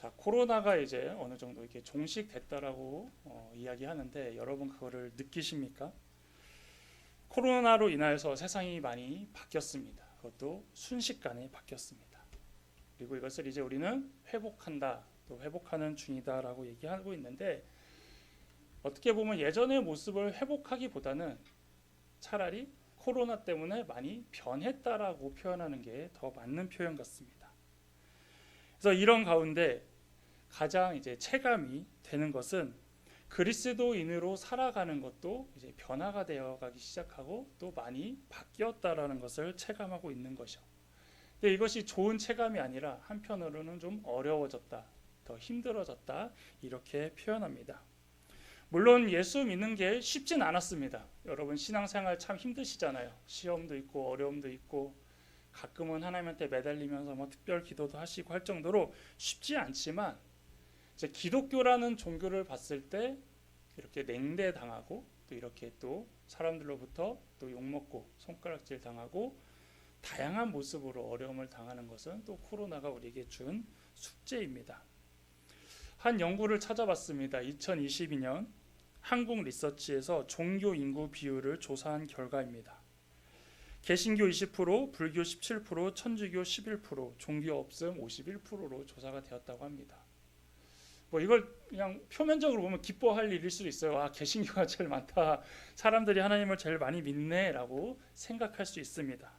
자, 코로나가 이제 어느 정도 이렇게 종식됐다라고 이야기하는데 여러분 그거를 느끼십니까? 코로나로 인하여서 세상이 많이 바뀌었습니다. 그것도 순식간에 바뀌었습니다. 그리고 이것을 이제 우리는 회복한다, 또 회복하는 중이다라고 얘기하고 있는데 어떻게 보면 예전의 모습을 회복하기보다는 차라리 코로나 때문에 많이 변했다라고 표현하는 게 더 맞는 표현 같습니다. 그래서 이런 가운데 가장 이제 체감이 되는 것은 그리스도인으로 살아가는 것도 이제 변화가 되어가기 시작하고 또 많이 바뀌었다라는 것을 체감하고 있는 것이죠. 근데 이것이 좋은 체감이 아니라 한편으로는 좀 어려워졌다, 더 힘들어졌다 이렇게 표현합니다. 물론 예수 믿는 게 쉽진 않았습니다. 여러분 신앙생활 참 힘드시잖아요. 시험도 있고 어려움도 있고 가끔은 하나님한테 매달리면서 특별 기도도 하시고 할 정도로 쉽지 않지만 이제 기독교라는 종교를 봤을 때 이렇게 냉대당하고 또 이렇게 또 사람들로부터 또 욕먹고 손가락질 당하고 다양한 모습으로 어려움을 당하는 것은 또 코로나가 우리에게 준 숙제입니다. 한 연구를 찾아봤습니다. 2022년 한국 리서치에서 종교 인구 비율을 조사한 결과입니다. 개신교 20%, 불교 17%, 천주교 11%, 종교 없음 51%로 조사가 되었다고 합니다. 이걸 그냥 표면적으로 보면 기뻐할 일일 수도 있어요. 아, 개신교가 제일 많다. 사람들이 하나님을 제일 많이 믿네라고 생각할 수 있습니다.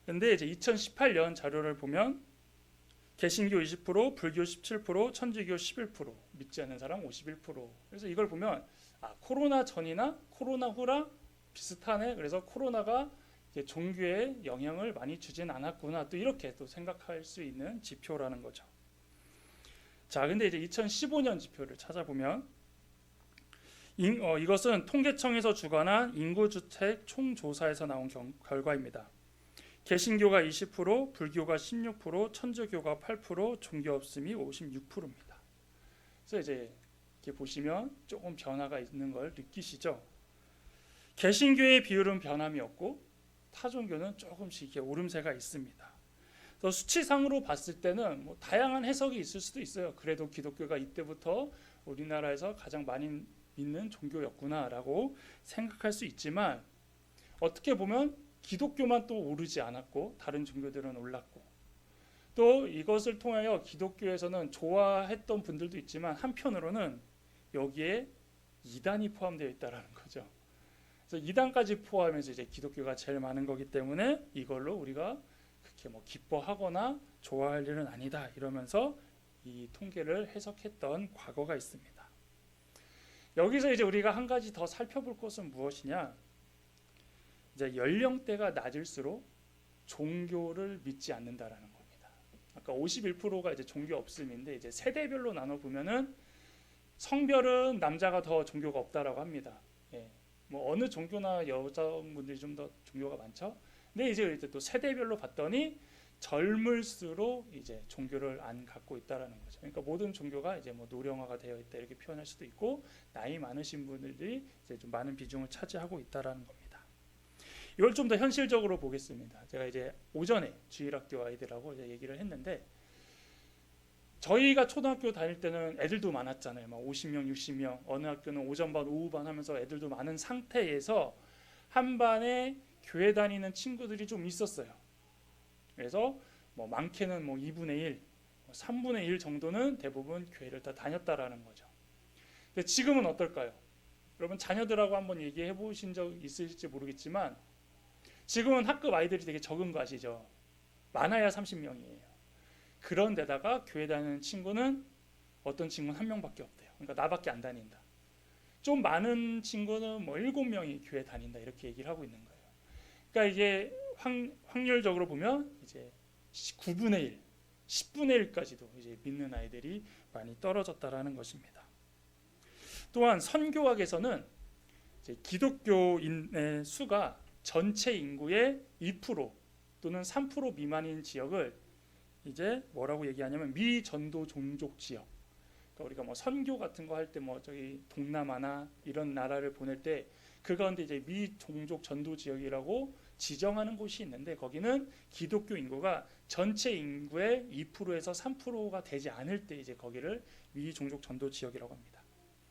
근데 이제 2018년 자료를 보면 개신교 20%, 불교 17%, 천주교 11%, 믿지 않는 사람 51%. 그래서 이걸 보면 코로나 전이나 코로나 후랑 비슷하네. 그래서 코로나가 종교에 영향을 많이 주진 않았구나. 또 이렇게 또 생각할 수 있는 지표라는 거죠. 자, 근데 이제 2015년 지표를 찾아보면 이것은 통계청에서 주관한 인구주택 총조사에서 나온 결과입니다. 개신교가 20%, 불교가 16%, 천주교가 8%, 종교 없음이 56%입니다. 그래서 이제 이렇게 보시면 조금 변화가 있는 걸 느끼시죠? 개신교의 비율은 변함이 없고 타종교는 조금씩 이렇게 오름세가 있습니다. 그래서 수치상으로 봤을 때는 다양한 해석이 있을 수도 있어요. 그래도 기독교가 이때부터 우리나라에서 가장 많이 믿는 종교였구나라고 생각할 수 있지만 어떻게 보면 기독교만 또 오르지 않았고 다른 종교들은 올랐고 또 이것을 통하여 기독교에서는 좋아했던 분들도 있지만 한편으로는 여기에 이단이 포함되어 있다라는 거죠. 그래서 이단까지 포함해서 이제 기독교가 제일 많은 거기 때문에 이걸로 우리가 그렇게 기뻐하거나 좋아할 일은 아니다 이러면서 이 통계를 해석했던 과거가 있습니다. 여기서 이제 우리가 한 가지 더 살펴볼 것은 무엇이냐? 이제 연령대가 낮을수록 종교를 믿지 않는다라는 겁니다. 아까 51%가 이제 종교 없음인데 이제 세대별로 나눠 보면은 성별은 남자가 더 종교가 없다라고 합니다. 예. 어느 종교나 여자분들이 좀 더 종교가 많죠. 근데 이제 또 세대별로 봤더니 젊을수록 이제 종교를 안 갖고 있다라는 거죠. 그러니까 모든 종교가 이제 노령화가 되어 있다 이렇게 표현할 수도 있고 나이 많으신 분들이 이제 좀 많은 비중을 차지하고 있다라는 겁니다. 이걸 좀 더 현실적으로 보겠습니다. 제가 이제 오전에 주일학교 아이들하고 이제 얘기를 했는데 저희가 초등학교 다닐 때는 애들도 많았잖아요. 50명, 60명. 어느 학교는 오전반, 오후반 하면서 애들도 많은 상태에서 한 반에 교회 다니는 친구들이 좀 있었어요. 그래서 많게는 2분의 1, 3분의 1 정도는 대부분 교회를 다 다녔다라는 거죠. 근데 지금은 어떨까요? 여러분 자녀들하고 한번 얘기해 보신 적 있으실지 모르겠지만 지금은 학급 아이들이 되게 적은 거 아시죠? 많아야 30명이에요. 그런데다가 교회 다니는 친구는 어떤 친구는 한 명밖에 없대요. 그러니까 나밖에 안 다닌다. 좀 많은 친구는 7명이 교회 다닌다 이렇게 얘기를 하고 있는 거예요. 그러니까 이게 확률적으로 보면 이제 9분의 1, 10분의 1까지도 이제 믿는 아이들이 많이 떨어졌다라는 것입니다. 또한 선교학에서는 이제 기독교인의 수가 전체 인구의 2% 또는 3% 미만인 지역을 이제 뭐라고 얘기하냐면 미전도 종족 지역. 그러니까 우리가 선교 같은 거 할 때 저기 동남아나 이런 나라를 보낼 때 그 가운데 이제 미종족 전도 지역이라고 지정하는 곳이 있는데 거기는 기독교 인구가 전체 인구의 2%에서 3%가 되지 않을 때 이제 거기를 미종족 전도 지역이라고 합니다.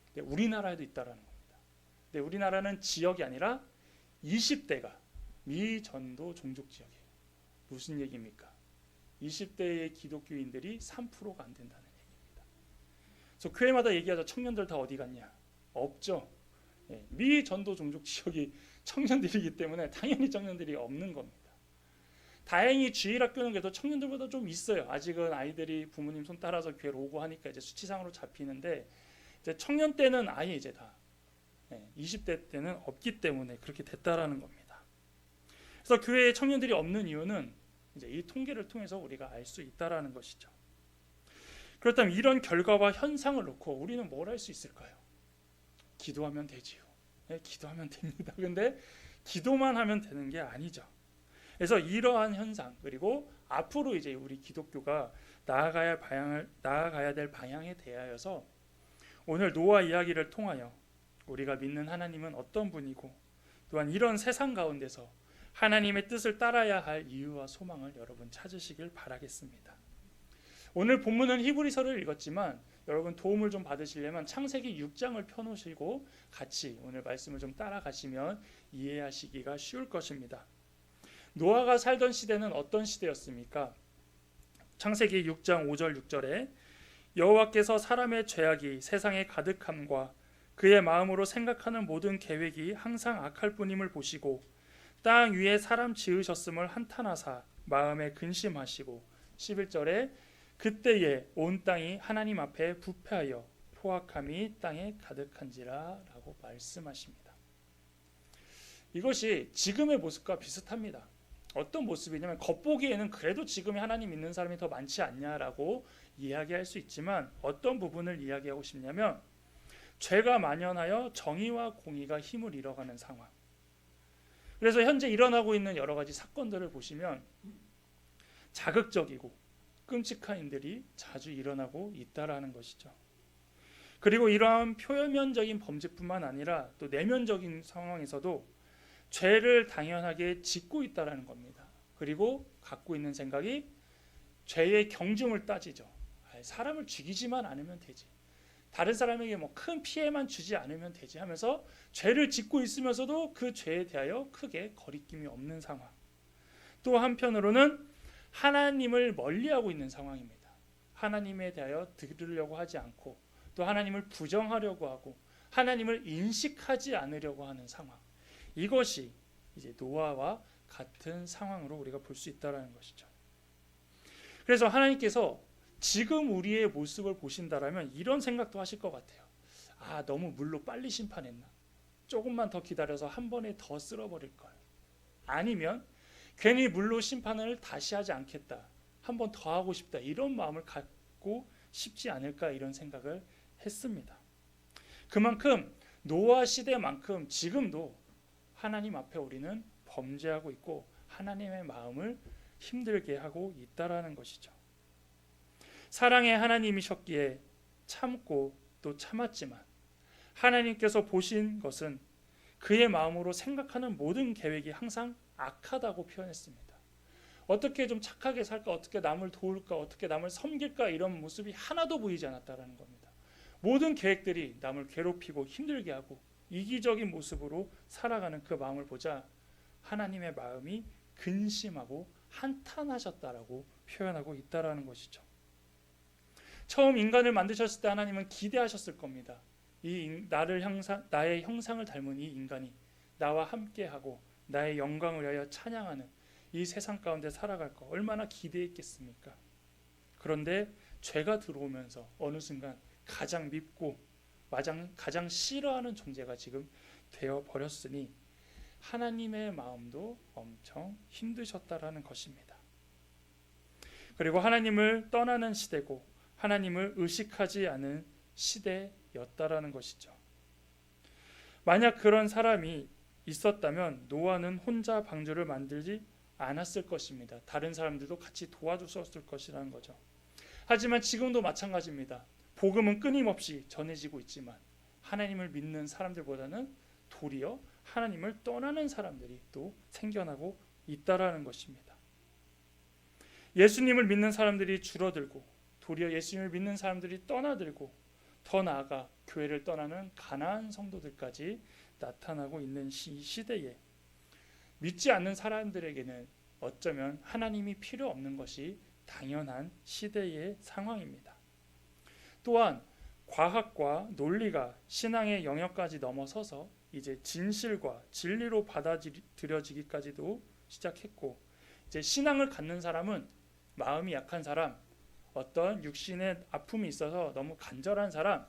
근데 우리나라에도 있다라는 겁니다. 근데 우리나라는 지역이 아니라 20대가 미전도 종족 지역이에요. 무슨 얘기입니까? 20대의 기독교인들이 3%가 안 된다는 얘기입니다. 그래서 교회마다 얘기하자. 청년들 다 어디 갔냐? 없죠. 미전도 종족 지역이 청년들이기 때문에 당연히 청년들이 없는 겁니다. 다행히 주일학교는 그래도 청년들보다 좀 있어요. 아직은 아이들이 부모님 손 따라서 교회로 오고 하니까 이제 수치상으로 잡히는데, 이제 청년 때는 아예 이제 다 20대 때는 없기 때문에 그렇게 됐다라는 겁니다. 그래서 교회에 청년들이 없는 이유는 이제 이 통계를 통해서 우리가 알 수 있다라는 것이죠. 그렇다면 이런 결과와 현상을 놓고 우리는 뭘 할 수 있을까요? 기도하면 되지요. 기도하면 됩니다. 근데 기도만 하면 되는 게 아니죠. 그래서 이러한 현상, 그리고 앞으로 이제 우리 기독교가 나아가야 될 방향에 대하여서 오늘 노아 이야기를 통하여 우리가 믿는 하나님은 어떤 분이고, 또한 이런 세상 가운데서 하나님의 뜻을 따라야 할 이유와 소망을 여러분 찾으시길 바라겠습니다. 오늘 본문은 히브리서를 읽었지만 여러분 도움을 좀 받으시려면 창세기 6장을 펴놓으시고 같이 오늘 말씀을 좀 따라가시면 이해하시기가 쉬울 것입니다. 노아가 살던 시대는 어떤 시대였습니까? 창세기 6장 5절 6절에 여호와께서 사람의 죄악이 세상에 가득함과 그의 마음으로 생각하는 모든 계획이 항상 악할 뿐임을 보시고 땅 위에 사람 지으셨음을 한탄하사 마음에 근심하시고, 11절에 그때에 온 땅이 하나님 앞에 부패하여 포악함이 땅에 가득한지라 라고 말씀하십니다. 이것이 지금의 모습과 비슷합니다. 어떤 모습이냐면 겉보기에는 그래도 지금의 하나님 믿는 사람이 더 많지 않냐라고 이야기할 수 있지만, 어떤 부분을 이야기하고 싶냐면 죄가 만연하여 정의와 공의가 힘을 잃어가는 상황. 그래서 현재 일어나고 있는 여러 가지 사건들을 보시면 자극적이고 끔찍한 일들이 자주 일어나고 있다라는 것이죠. 그리고 이러한 표면적인 범죄뿐만 아니라 또 내면적인 상황에서도 죄를 당연하게 짓고 있다라는 겁니다. 그리고 갖고 있는 생각이 죄의 경중을 따지죠. 사람을 죽이지만 않으면 되지, 다른 사람에게 뭐 큰 피해만 주지 않으면 되지 하면서 죄를 짓고 있으면서도 그 죄에 대하여 크게 거리낌이 없는 상황. 또 한편으로는 하나님을 멀리하고 있는 상황입니다. 하나님에 대하여 들으려고 하지 않고 또 하나님을 부정하려고 하고 하나님을 인식하지 않으려고 하는 상황. 이것이 이제 노아와 같은 상황으로 우리가 볼 수 있다는 것이죠. 그래서 하나님께서 지금 우리의 모습을 보신다라면 이런 생각도 하실 것 같아요. 너무 물로 빨리 심판했나? 조금만 더 기다려서 한 번에 더 쓸어버릴 걸. 아니면 괜히 물로 심판을 다시 하지 않겠다, 한 번 더 하고 싶다, 이런 마음을 갖고 싶지 않을까, 이런 생각을 했습니다. 그만큼 노아 시대만큼 지금도 하나님 앞에 우리는 범죄하고 있고 하나님의 마음을 힘들게 하고 있다라는 것이죠. 사랑의 하나님이셨기에 참고 또 참았지만 하나님께서 보신 것은 그의 마음으로 생각하는 모든 계획이 항상 악하다고 표현했습니다. 어떻게 좀 착하게 살까, 어떻게 남을 도울까, 어떻게 남을 섬길까, 이런 모습이 하나도 보이지 않았다는 겁니다. 모든 계획들이 남을 괴롭히고 힘들게 하고 이기적인 모습으로 살아가는 그 마음을 보자 하나님의 마음이 근심하고 한탄하셨다라고 표현하고 있다라는 것이죠. 처음 인간을 만드셨을 때 하나님은 기대하셨을 겁니다. 나의 형상을 닮은 이 인간이 나와 함께하고 나의 영광을 위하여 찬양하는 이 세상 가운데 살아갈 거 얼마나 기대했겠습니까? 그런데 죄가 들어오면서 어느 순간 가장 밉고 가장 싫어하는 존재가 지금 되어버렸으니 하나님의 마음도 엄청 힘드셨다라는 것입니다. 그리고 하나님을 떠나는 시대고 하나님을 의식하지 않은 시대였다라는 것이죠. 만약 그런 사람이 있었다면 노아는 혼자 방주를 만들지 않았을 것입니다. 다른 사람들도 같이 도와줬을 것이라는 거죠. 하지만 지금도 마찬가지입니다. 복음은 끊임없이 전해지고 있지만 하나님을 믿는 사람들보다는 도리어 하나님을 떠나는 사람들이 또 생겨나고 있다라는 것입니다. 예수님을 믿는 사람들이 줄어들고 도리어 예수님을 믿는 사람들이 떠나들고 더 나아가 교회를 떠나는 가난한 성도들까지 나타나고 있는 이 시대에 믿지 않는 사람들에게는 어쩌면 하나님이 필요 없는 것이 당연한 시대의 상황입니다. 또한 과학과 논리가 신앙의 영역까지 넘어서서 이제 진실과 진리로 받아들여지기까지도 시작했고, 이제 신앙을 갖는 사람은 마음이 약한 사람, 어떤 육신의 아픔이 있어서 너무 간절한 사람,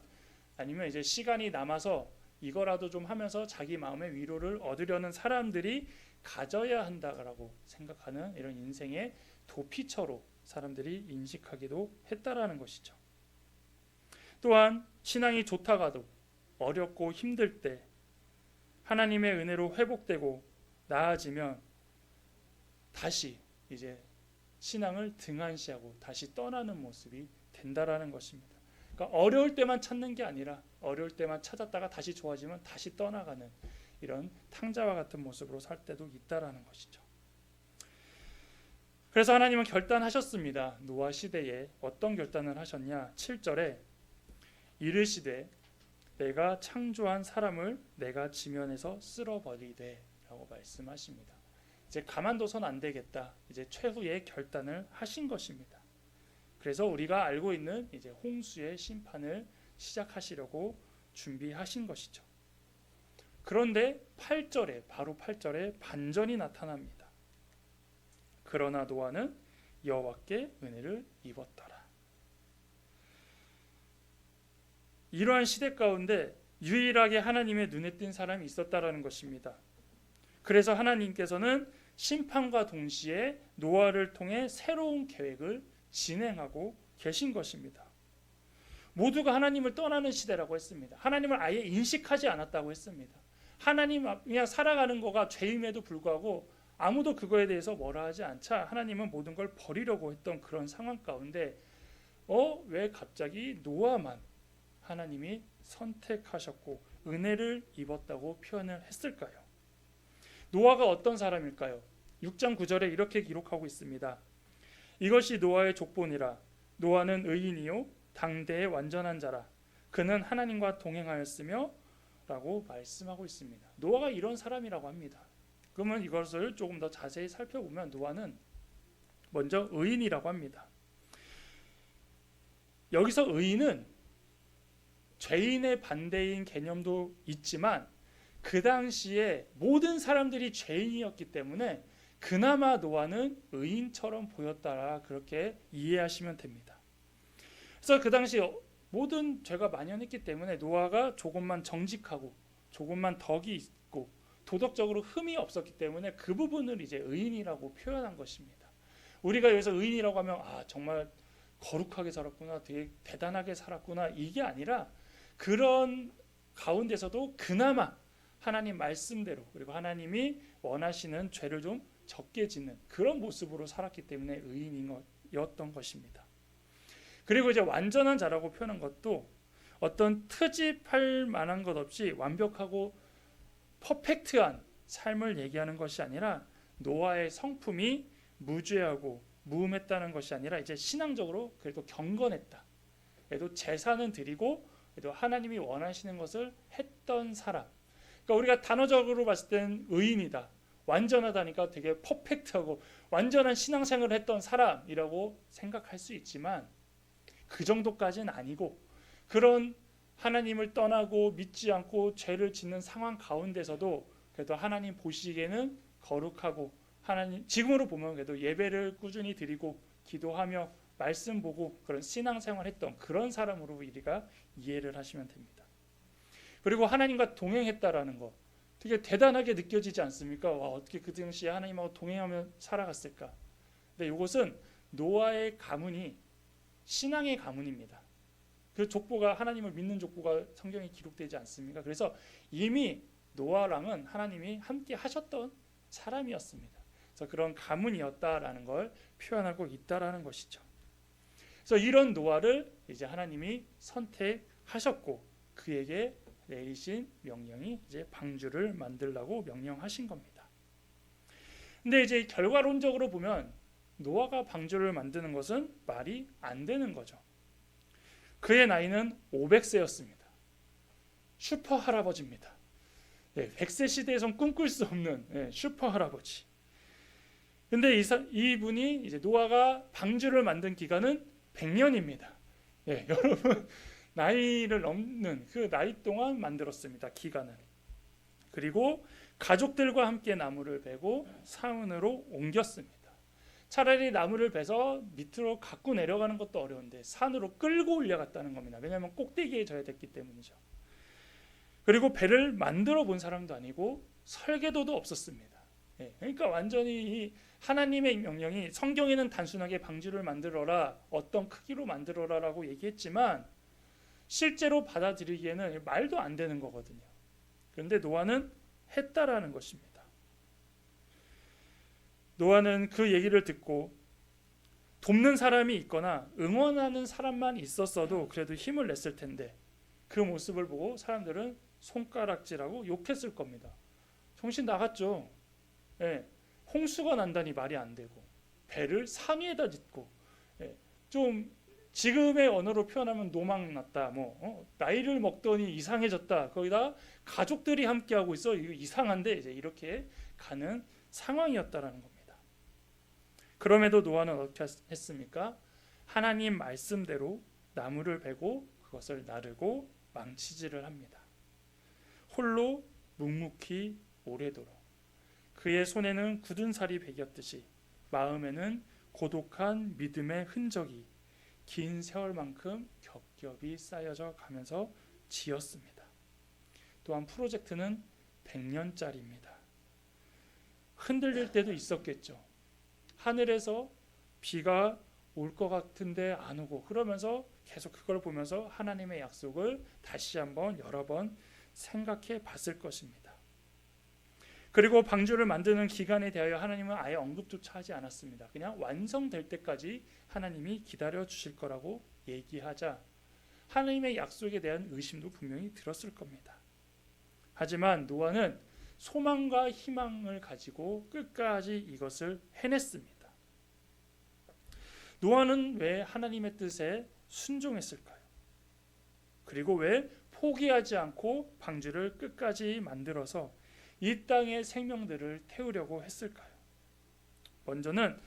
아니면 이제 시간이 남아서 이거라도 좀 하면서 자기 마음의 위로를 얻으려는 사람들이 가져야 한다라고 생각하는 이런 인생의 도피처로 사람들이 인식하기도 했다라는 것이죠. 또한 신앙이 좋다가도 어렵고 힘들 때 하나님의 은혜로 회복되고 나아지면 다시 이제 신앙을 등한시하고 다시 떠나는 모습이 된다라는 것입니다. 그러니까 어려울 때만 찾는 게 아니라 어려울 때만 찾았다가 다시 좋아지면 다시 떠나가는 이런 탕자와 같은 모습으로 살 때도 있다라는 것이죠. 그래서 하나님은 결단하셨습니다. 노아 시대에 어떤 결단을 하셨냐? 7절에 이르시되 내가 창조한 사람을 내가 지면에서 쓸어버리되 라고 말씀하십니다. 이제 가만둬선 안 되겠다. 이제 최후의 결단을 하신 것입니다. 그래서 우리가 알고 있는 이제 홍수의 심판을 시작하시려고 준비하신 것이죠. 그런데 8절에 바로 8절에 반전이 나타납니다. 그러나 노아는 여호와께 은혜를 입었더라. 이러한 시대 가운데 유일하게 하나님의 눈에 띈 사람이 있었다라는 것입니다. 그래서 하나님께서는 심판과 동시에 노아를 통해 새로운 계획을 진행하고 계신 것입니다. 모두가 하나님을 떠나는 시대라고 했습니다. 하나님을 아예 인식하지 않았다고 했습니다. 하나님 그냥 살아가는 거가 죄임에도 불구하고 아무도 그거에 대해서 뭐라 하지 않자 하나님은 모든 걸 버리려고 했던 그런 상황 가운데 왜 갑자기 노아만 하나님이 선택하셨고 은혜를 입었다고 표현을 했을까요? 노아가 어떤 사람일까요? 6장 9절에 이렇게 기록하고 있습니다. 이것이 노아의 족본이라. 노아는 의인이요 당대의 완전한 자라. 그는 하나님과 동행하였으며 라고 말씀하고 있습니다. 노아가 이런 사람이라고 합니다. 그러면 이것을 조금 더 자세히 살펴보면 노아는 먼저 의인이라고 합니다. 여기서 의인은 죄인의 반대인 개념도 있지만 그 당시에 모든 사람들이 죄인이었기 때문에 그나마 노아는 의인처럼 보였다라 그렇게 이해하시면 됩니다. 그래서 그 당시 모든 죄가 만연했기 때문에 노아가 조금만 정직하고 조금만 덕이 있고 도덕적으로 흠이 없었기 때문에 그 부분을 이제 의인이라고 표현한 것입니다. 우리가 여기서 의인이라고 하면 정말 거룩하게 살았구나, 되게 대단하게 살았구나 이게 아니라 그런 가운데서도 그나마 하나님 말씀대로 그리고 하나님이 원하시는 죄를 좀 적게 짓는 그런 모습으로 살았기 때문에 의인이었던 것입니다. 그리고 이제 완전한 자라고 표현한 것도 어떤 트집할 만한 것 없이 완벽하고 퍼펙트한 삶을 얘기하는 것이 아니라 노아의 성품이 무죄하고 무음했다는 것이 아니라 이제 신앙적으로 그래도 경건했다. 그래도 제사는 드리고 그래도 하나님이 원하시는 것을 했던 사람. 그러니까 우리가 단어적으로 봤을 땐 의인이다. 완전하다니까 되게 퍼펙트하고 완전한 신앙생활을 했던 사람이라고 생각할 수 있지만 그 정도까지는 아니고 그런 하나님을 떠나고 믿지 않고 죄를 짓는 상황 가운데서도 그래도 하나님 보시기에는 거룩하고 하나님 지금으로 보면 그래도 예배를 꾸준히 드리고 기도하며 말씀 보고 그런 신앙생활 했던 그런 사람으로 우리가 이해를 하시면 됩니다. 그리고 하나님과 동행했다라는 거 되게 대단하게 느껴지지 않습니까? 어떻게 그 당시에 하나님하고 동행하며 살아갔을까? 근데 이것은 노아의 가문이 신앙의 가문입니다. 그 족보가 하나님을 믿는 족보가 성경에 기록되지 않습니까? 그래서 이미 노아랑은 하나님이 함께 하셨던 사람이었습니다. 그래서 그런 가문이었다라는 걸 표현하고 있다라는 것이죠. 그래서 이런 노아를 이제 하나님이 선택하셨고 그에게 내리신 명령이 이제 방주를 만들라고 명령하신 겁니다. 근데 이제 결과론적으로 보면 노아가 방주를 만드는 것은 말이 안 되는 거죠. 그의 나이는 500세였습니다. 슈퍼 할아버지입니다. 100세 시대에선 꿈꿀 수 없는 슈퍼 할아버지. 근데 이분이 이제 노아가 방주를 만든 기간은 100년입니다. 여러분 나이를 넘는 그 나이 동안 만들었습니다. 기간을. 그리고 가족들과 함께 나무를 베고 산으로 옮겼습니다. 차라리 나무를 베서 밑으로 갖고 내려가는 것도 어려운데 산으로 끌고 올려갔다는 겁니다. 왜냐하면 꼭대기에 져야 됐기 때문이죠. 그리고 배를 만들어 본 사람도 아니고 설계도도 없었습니다. 그러니까 완전히 이 하나님의 명령이, 성경에는 단순하게 방주를 만들어라, 어떤 크기로 만들어라라고 얘기했지만 실제로 받아들이기에는 말도 안 되는 거거든요. 그런데 노아는 했다라는 것입니다. 노아는 그 얘기를 듣고 돕는 사람이 있거나 응원하는 사람만 있었어도 그래도 힘을 냈을 텐데 그 모습을 보고 사람들은 손가락질하고 욕했을 겁니다. 정신 나갔죠. 홍수가 난다니 말이 안 되고 배를 산 위에다 짓고 좀 지금의 언어로 표현하면 노망났다, 나이를 먹더니 이상해졌다, 거기다 가족들이 함께하고 있어, 이거 이상한데 이제 이렇게 가는 상황이었다라는 겁니다. 그럼에도 노아는 어떻게 했습니까? 하나님 말씀대로 나무를 베고 그것을 나르고 망치질을 합니다. 홀로 묵묵히 오래도록 그의 손에는 굳은 살이 배겼듯이 마음에는 고독한 믿음의 흔적이 긴 세월만큼 겹겹이 쌓여져 가면서 지었습니다. 또한 프로젝트는 100년짜리입니다. 흔들릴 때도 있었겠죠. 하늘에서 비가 올 것 같은데 안 오고, 그러면서 계속 그걸 보면서 하나님의 약속을 다시 한번 여러 번 생각해 봤을 것입니다. 그리고 방주를 만드는 기간에 대하여 하나님은 아예 언급조차 하지 않았습니다. 그냥 완성될 때까지 하나님이 기다려 주실 거라고 얘기하자 하나님의 약속에 대한 의심도 분명히 들었을 겁니다. 하지만 노아는 소망과 희망을 가지고 끝까지 이것을 해냈습니다. 노아는 왜 하나님의 뜻에 순종했을까요? 그리고 왜 포기하지 않고 방주를 끝까지 만들어서 이 땅의 생명들을 태우려고 했을까요? 먼저는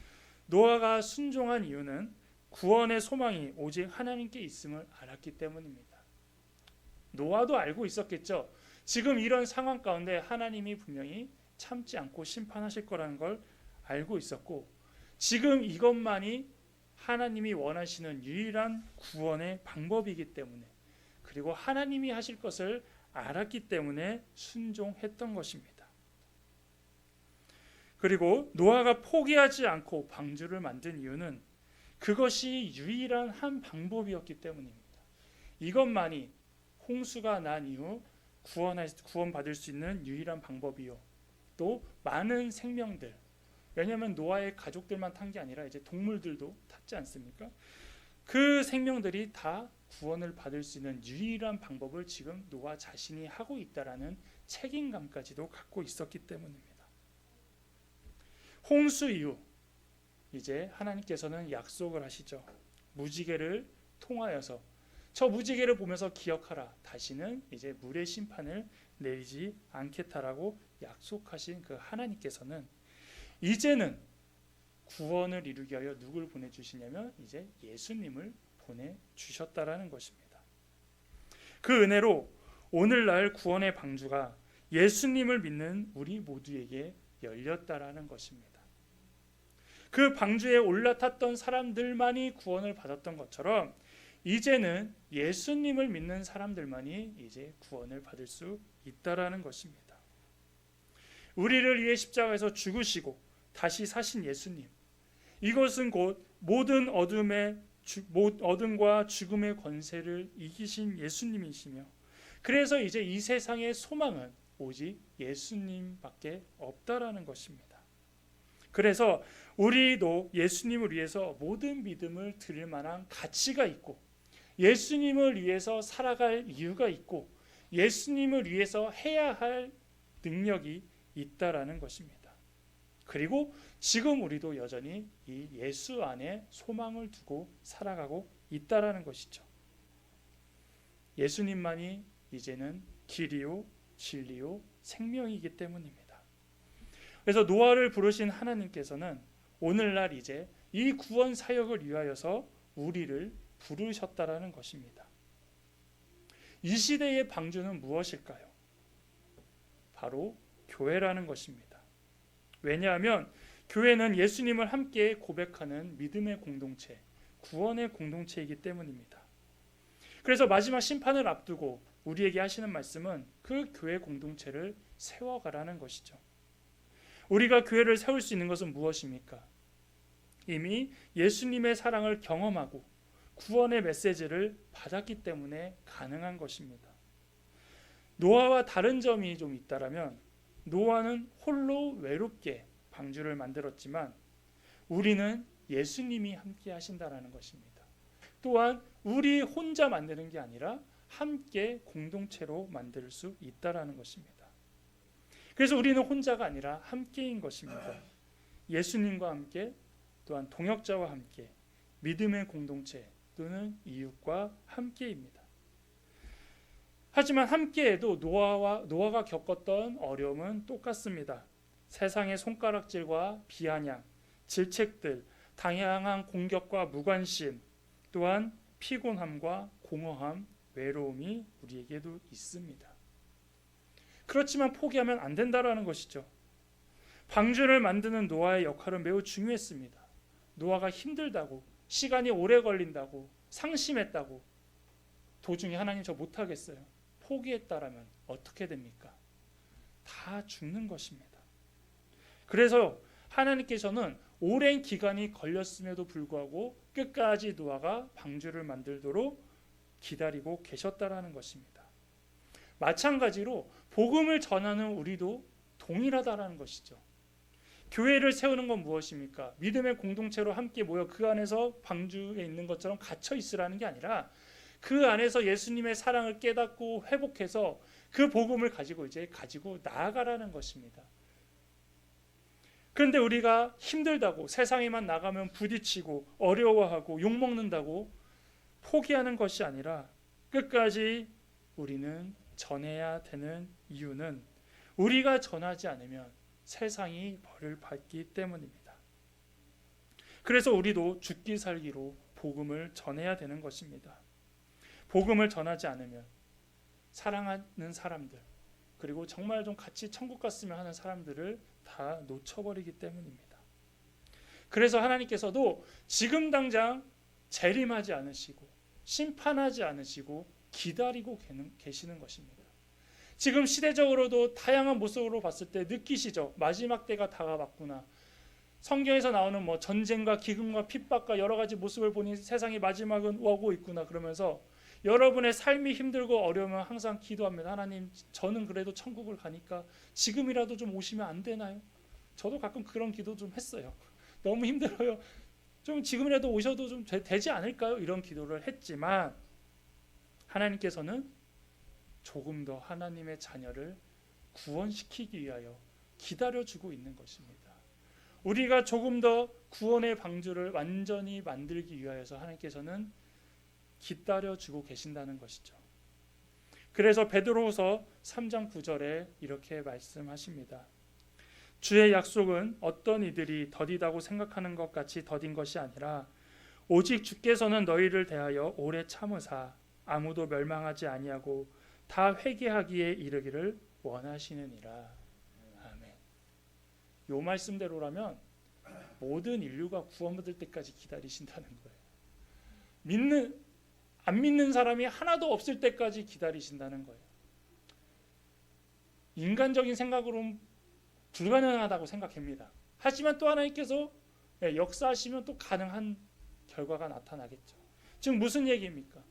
노아가 순종한 이유는 구원의 소망이 오직 하나님께 있음을 알았기 때문입니다. 노아도 알고 있었겠죠. 지금 이런 상황 가운데 하나님이 분명히 참지 않고 심판하실 거라는 걸 알고 있었고, 지금 이것만이 하나님이 원하시는 유일한 구원의 방법이기 때문에, 그리고 하나님이 하실 것을 알았기 때문에 순종했던 것입니다. 그리고 노아가 포기하지 않고 방주를 만든 이유는 그것이 유일한 한 방법이었기 때문입니다. 이것만이 홍수가 난 이후 구원받을 수 있는 유일한 방법이요, 또 많은 생명들, 왜냐하면 노아의 가족들만 탄 게 아니라 이제 동물들도 탔지 않습니까? 그 생명들이 다 구원을 받을 수 있는 유일한 방법을 지금 노아 자신이 하고 있다라는 책임감까지도 갖고 있었기 때문입니다. 홍수 이후 이제 하나님께서는 약속을 하시죠. 무지개를 통하여서 저 무지개를 보면서 기억하라, 다시는 이제 물의 심판을 내리지 않겠다라고 약속하신 그 하나님께서는 이제는 구원을 이루기 위하여 누굴 보내주시냐면 이제 예수님을 보내주셨다라는 것입니다. 그 은혜로 오늘날 구원의 방주가 예수님을 믿는 우리 모두에게 열렸다라는 것입니다. 그 방주에 올라탔던 사람들만이 구원을 받았던 것처럼 이제는 예수님을 믿는 사람들만이 이제 구원을 받을 수 있다라는 것입니다. 우리를 위해 십자가에서 죽으시고 다시 사신 예수님, 이것은 곧 모든 어둠과 죽음의 권세를 이기신 예수님이시며, 그래서 이제 이 세상의 소망은 오직 예수님밖에 없다라는 것입니다. 그래서 우리도 예수님을 위해서 모든 믿음을 드릴 만한 가치가 있고, 예수님을 위해서 살아갈 이유가 있고, 예수님을 위해서 해야 할 능력이 있다라는 것입니다. 그리고 지금 우리도 여전히 이 예수 안에 소망을 두고 살아가고 있다라는 것이죠. 예수님만이 이제는 길이요 진리요 생명이기 때문입니다. 그래서 노아를 부르신 하나님께서는 오늘날 이제 이 구원 사역을 위하여서 우리를 부르셨다라는 것입니다. 이 시대의 방주는 무엇일까요? 바로 교회라는 것입니다. 왜냐하면 교회는 예수님을 함께 고백하는 믿음의 공동체, 구원의 공동체이기 때문입니다. 그래서 마지막 심판을 앞두고 우리에게 하시는 말씀은 그 교회 공동체를 세워가라는 것이죠. 우리가 교회를 세울 수 있는 것은 무엇입니까? 이미 예수님의 사랑을 경험하고 구원의 메시지를 받았기 때문에 가능한 것입니다. 노아와 다른 점이 좀 있다라면 노아는 홀로 외롭게 방주를 만들었지만 우리는 예수님이 함께 하신다라는 것입니다. 또한 우리 혼자 만드는 게 아니라 함께 공동체로 만들 수 있다라는 것입니다. 그래서 우리는 혼자가 아니라 함께인 것입니다. 예수님과 함께 또한 동역자와 함께 믿음의 공동체 또는 이웃과 함께입니다. 하지만 함께해도 노아가 겪었던 어려움은 똑같습니다. 세상의 손가락질과 비아냥, 질책들, 다양한 공격과 무관심, 또한 피곤함과 공허함, 외로움이 우리에게도 있습니다. 그렇지만 포기하면 안 된다라는 것이죠. 방주를 만드는 노아의 역할은 매우 중요했습니다. 노아가 힘들다고, 시간이 오래 걸린다고, 상심했다고, 도중에 하나님 저 못하겠어요, 포기했다라면 어떻게 됩니까? 다 죽는 것입니다. 그래서 하나님께서는 오랜 기간이 걸렸음에도 불구하고 끝까지 노아가 방주를 만들도록 기다리고 계셨다라는 것입니다. 마찬가지로 복음을 전하는 우리도 동일하다라는 것이죠. 교회를 세우는 건 무엇입니까? 믿음의 공동체로 함께 모여 그 안에서 방주에 있는 것처럼 갇혀 있으라는 게 아니라 그 안에서 예수님의 사랑을 깨닫고 회복해서 그 복음을 가지고 나아가라는 것입니다. 그런데 우리가 힘들다고, 세상에만 나가면 부딪히고 어려워하고 욕먹는다고 포기하는 것이 아니라 끝까지 우리는 전해야 되는 이유는 우리가 전하지 않으면 세상이 벌을 받기 때문입니다. 그래서 우리도 죽기 살기로 복음을 전해야 되는 것입니다. 복음을 전하지 않으면 사랑하는 사람들, 그리고 정말 좀 같이 천국 갔으면 하는 사람들을 다 놓쳐버리기 때문입니다. 그래서 하나님께서도 지금 당장 재림하지 않으시고 심판하지 않으시고 기다리고 계시는 것입니다. 지금 시대적으로도 다양한 모습으로 봤을 때 느끼시죠? 마지막 때가 다가왔구나. 성경에서 나오는 전쟁과 기근과 핍박과 여러 가지 모습을 보니 세상의 마지막은 오고 있구나. 그러면서 여러분의 삶이 힘들고 어려우면 항상 기도합니다. 하나님, 저는 그래도 천국을 가니까 지금이라도 좀 오시면 안 되나요? 저도 가끔 그런 기도 좀 했어요. 너무 힘들어요. 좀 지금이라도 오셔도 좀 되지 않을까요? 이런 기도를 했지만 하나님께서는 조금 더 하나님의 자녀를 구원시키기 위하여 기다려주고 있는 것입니다. 우리가 조금 더 구원의 방주를 완전히 만들기 위하여서 하나님께서는 기다려주고 계신다는 것이죠. 그래서 베드로후서 3장 9절에 이렇게 말씀하십니다. 주의 약속은 어떤 이들이 더디다고 생각하는 것 같이 더딘 것이 아니라 오직 주께서는 너희를 대하여 오래 참으사 아무도 멸망하지 아니하고 다 회개하기에 이르기를 원하시느니라. 아멘. 요 말씀대로라면 모든 인류가 구원받을 때까지 기다리신다는 거예요. 안 믿는 사람이 하나도 없을 때까지 기다리신다는 거예요. 인간적인 생각으로는 불가능하다고 생각합니다. 하지만 또 하나님께서 역사하시면 또 가능한 결과가 나타나겠죠. 즉 무슨 얘기입니까?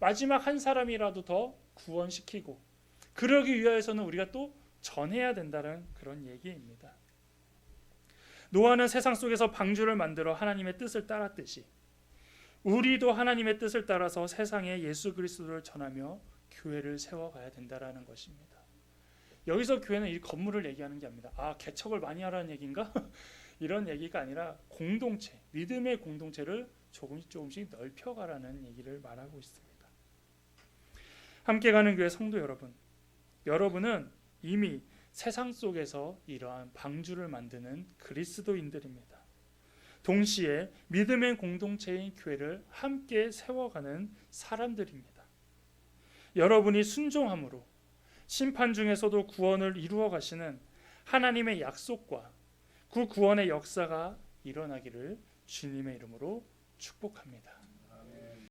마지막 한 사람이라도 더 구원시키고 그러기 위해서는 우리가 또 전해야 된다는 그런 얘기입니다. 노아는 세상 속에서 방주를 만들어 하나님의 뜻을 따랐듯이 우리도 하나님의 뜻을 따라서 세상에 예수 그리스도를 전하며 교회를 세워가야 된다는 것입니다. 여기서 교회는 이 건물을 얘기하는 게 아닙니다. 아, 개척을 많이 하라는 얘기인가? 이런 얘기가 아니라 공동체, 믿음의 공동체를 조금씩 넓혀가라는 얘기를 말하고 있습니다. 함께 가는 교회 성도 여러분, 여러분은 이미 세상 속에서 이러한 방주를 만드는 그리스도인들입니다. 동시에 믿음의 공동체인 교회를 함께 세워가는 사람들입니다. 여러분이 순종함으로 심판 중에서도 구원을 이루어 가시는 하나님의 약속과 그 구원의 역사가 일어나기를 주님의 이름으로 축복합니다.